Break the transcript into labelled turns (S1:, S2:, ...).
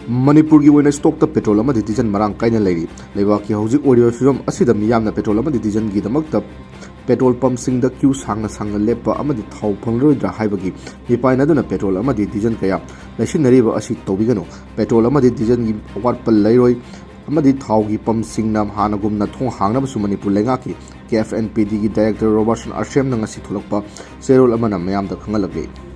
S1: Manipur की ओइना stock petrol अमदी डीजल marang kaina leiri लेवा की हौजिक ओरियो फिल्म असिदा मियामना पेट्रोल अमदी डीजल की दमकता पेट्रोल पंप सिंग द क्यू सांग लेपा अमदी थाव फंगरोइद्रा हाइबगी मिपाइन अदुना पेट्रोल अमदी डीजल कया लैसिनरिबा असि तौबिगनो पेट्रोल अमदी डीजल की अवाटपल लैरोइ अमदी थाव की पंप सिंग नाम हानगुमना थोंग हांगनबसु मणिपुर लेंगाकी KFNPD की डायरेक्टर रोबर्टसन आरसीएम नंगसी थुलकपा सेरोल अमना मयामदा खंगलगले